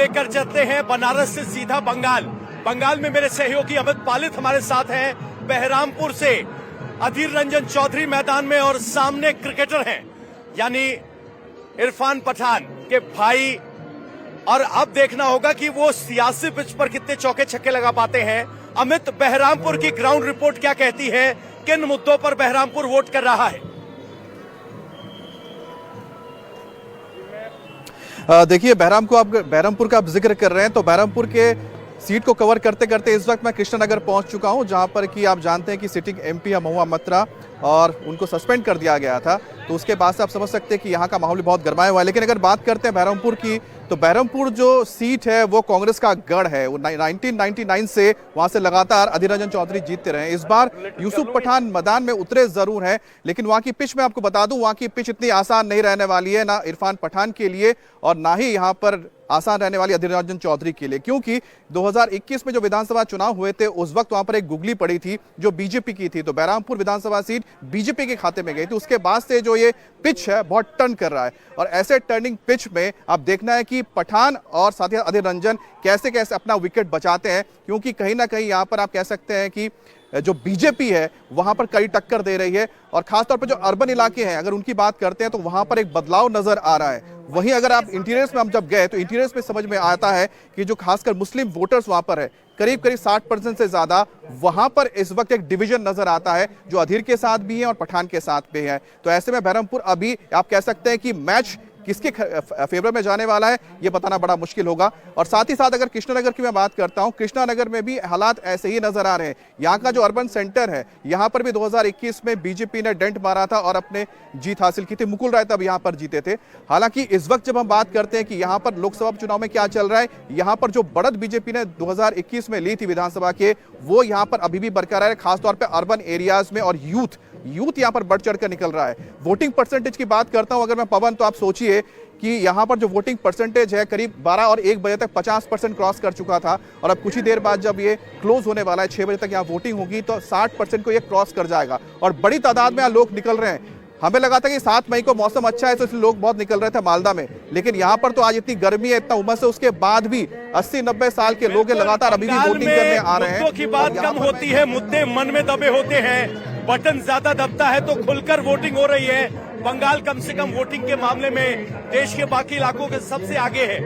लेकर चलते हैं बनारस से सीधा बंगाल। बंगाल में मेरे सहयोगी अमित पालित हमारे साथ हैं बहरामपुर से। अधीर रंजन चौधरी मैदान में और सामने क्रिकेटर हैं यानी इरफान पठान के भाई। और अब देखना होगा कि वो सियासी पिच पर कितने चौके छक्के लगा पाते हैं। अमित, बहरामपुर की ग्राउंड रिपोर्ट क्या कहती है? किन मुद्दों पर बहरामपुर वोट कर रहा है? देखिए, बहरामपुर का आप जिक्र कर रहे हैं तो बहरामपुर के सीट को कवर करते करते इस वक्त मैं कृष्णनगर पहुंच चुका हूं, जहां पर कि आप जानते हैं कि सिटिंग एमपी महुआ मत्रा और उनको सस्पेंड कर दिया गया था। तो उसके बाद से आप समझ सकते हैं कि यहाँ का माहौल बहुत गरमाया हुआ है। लेकिन अगर बात करते हैं बहरामपुर की, तो बहरामपुर जो सीट है वो कांग्रेस का गढ़ है। वो 1999 से वहां से लगातार अधीर रंजन चौधरी जीतते रहे। इस बार यूसुफ पठान मैदान में उतरे जरूर हैं, लेकिन वहां की पिच मैं आपको बता दूं, वहां की पिच इतनी आसान नहीं रहने वाली है, ना इरफान पठान के लिए और ना ही यहां पर आसान रहने वाली अधीर रंजन चौधरी के लिए। क्योंकि 2021 में जो विधानसभा चुनाव हुए थे उस वक्त वहां पर एक गुगली पड़ी थी जो बीजेपी की थी, तो बहरामपुर विधानसभा सीट बीजेपी के खाते में गई थी। उसके बाद से जो ये पिच है बहुत टर्न कर रहा है और ऐसे टर्निंग पिच में आप देखना है कि पठान और साथ ही अधीर रंजन कैसे कैसे अपना विकेट बचाते हैं। क्योंकि कहीं ना कहीं यहां पर आप कह सकते हैं कि जो बीजेपी है वहां पर कड़ी टक्कर दे रही है और खासतौर पर जो अर्बन इलाके हैं अगर उनकी बात करते हैं तो वहां पर एक बदलाव नजर आ रहा है। वहीं अगर आप इंटीरियर्स में हम जब गए तो इंटीरियर्स में समझ में आता है कि जो खासकर मुस्लिम वोटर्स वहां पर है करीब 60% से ज्यादा, वहां पर इस वक्त एक डिवीजन नजर आता है जो अधीर के साथ भी है और पठान के साथ भी है। तो ऐसे में बहरामपुर अभी आप कह सकते हैं कि मैच किसके फेवर में जाने वाला है ये बताना बड़ा मुश्किल होगा। और साथ ही साथ अगर कृष्णानगर की मैं बात करता हूं, कृष्णानगर में भी हालात ऐसे ही नजर आ रहे हैं। यहां का जो अर्बन सेंटर है यहां पर भी 2021 में बीजेपी ने डेंट मारा था और अपने जीत हासिल की थी। मुकुल राय तब यहां पर जीते थे। हालांकि इस वक्त जब हम बात करते हैं कि यहां पर लोकसभा चुनाव में क्या चल रहा है, यहां पर जो बढ़त बीजेपी ने 2021 में ली थी विधानसभा के, वो यहां पर अभी भी बरकरार है, खासतौर पर अर्बन एरियाज में। और यूथ यहां पर बढ़ चढ़ कर निकल रहा है। वोटिंग परसेंटेज की बात करता हूं अगर मैं पवन, तो आप सोचिए कि यहां पर जो वोटिंग परसेंटेज है करीब 12 और 1 बजे तक 50% क्रॉस कर चुका था और अब कुछ ही देर बाद जब ये क्लोज होने वाला है 6 बजे तक यहां वोटिंग होगी तो 60% को ये क्रॉस कर जाएगा और बड़ी तादाद में यहां लोग निकल रहे हैं। हमें लगा था कि 7 मई को मौसम अच्छा है तो इसलिए लोग बहुत निकल रहे थे मालदा में, लेकिन यहाँ पर तो आज इतनी गर्मी है, इतना उमस है, उसके बाद भी 80-90 साल के लोग लगातार अभी भी वोटिंग करने आ रहे हैं। मुद्दों की बात कम होती है, मुद्दे मन में दबे होते हैं। बटन ज्यादा दबता है तो खुलकर वोटिंग हो रही है। बंगाल कम से कम वोटिंग के मामले में देश के बाकी इलाकों के सबसे आगे है।